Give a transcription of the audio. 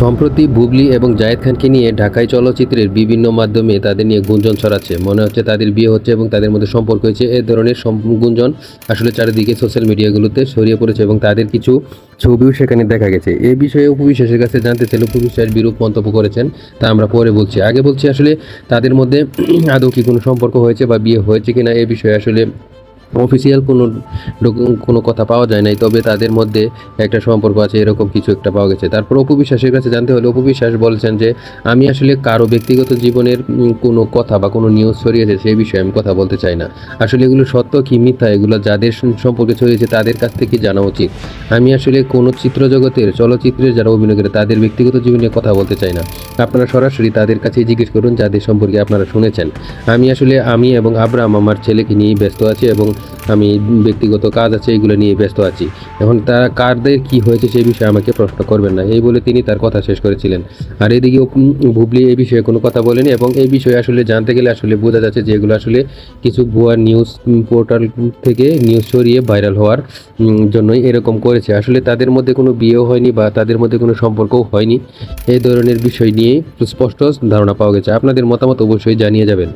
সম্প্রতি বুবলি এবং জায়েদ খানকে নিয়ে ঢাকাই চলচ্চিত্রের বিভিন্ন মাধ্যমে তাদের নিয়ে গুঞ্জন ছড়াচ্ছে। মনে হচ্ছে তাদের বিয়ে হচ্ছে এবং তাদের মধ্যে সম্পর্ক হয়েছে। এ ধরনের গুঞ্জন আসলে চারিদিকে সোশ্যাল মিডিয়াগুলোতে ছড়িয়ে পড়েছে এবং তাদের কিছু ছবিও সেখানে দেখা গেছে। এই বিষয়ে অপু বিশ্বাসের কাছে জানতে চাইলে অপু বিশ্বাস বিরূপ মন্তব্য করেছেন, তা আমরা পরে বলছি। আগে বলছি আসলে তাদের মধ্যে আদৌ কি কোনো সম্পর্ক হয়েছে বা বিয়ে হয়েছে কিনা এ বিষয়ে আসলে অফিসিয়াল কোনো কথা পাওয়া যায় নাই, তবে তাদের মধ্যে একটা সম্পর্ক আছে এরকম কিছু একটা পাওয়া গেছে। তারপর অপু বিশ্বাসের কাছে জানতে হলে অপু বিশ্বাস বলছেন যে আমি আসলে কারো ব্যক্তিগত জীবনের কোনো কথা বা কোনো নিউজ ছড়িয়েছে সেই বিষয়ে আমি কথা বলতে চাই না। আসলে এগুলো সত্য কি মিথ্যা এগুলো যাদের সম্পর্কে ছড়িয়েছে তাদের কাছ থেকে জানা উচিত। আমি আসলে কোনো চিত্রজগতের চলচ্চিত্রের যারা অভিনয় করে তাদের ব্যক্তিগত জীবন নিয়ে কথা বলতে চাই না। আপনারা সরাসরি তাদের কাছেই জিজ্ঞেস করুন যাদের সম্পর্কে আপনারা শুনেছেন। আমি এবং আব্রাম আমার ছেলেকে নিয়ে ব্যস্ত আছি এবং আমি ব্যক্তিগত কাজ আছে এগুলো নিয়ে ব্যস্ত আছি। এখন তারা কারদের কি হয়েছে সেই বিষয়ে আমাকে প্রশ্ন করবেন না, এই বলে তিনি তার কথা শেষ করেছিলেন। আর এদিকে বুবলি এই বিষয়ে কোনো কথা বলেনি এবং এই বিষয়ে আসলে জানতে গেলে আসলে বোঝা যাচ্ছে যে এগুলো আসলে কিছু ভুয়া নিউজ পোর্টাল থেকে নিউজ ছড়িয়ে ভাইরাল হওয়ার জন্যই এরকম করেছে। আসলে তাদের মধ্যে কোনো বিয়েও হয়নি বা তাদের মধ্যে কোনো সম্পর্কও হয়নি। এই ধরনের বিষয় নিয়ে স্পষ্ট ধারণা পাওয়া গেছে। আপনাদের মতামত অবশ্যই জানিয়ে যাবেন।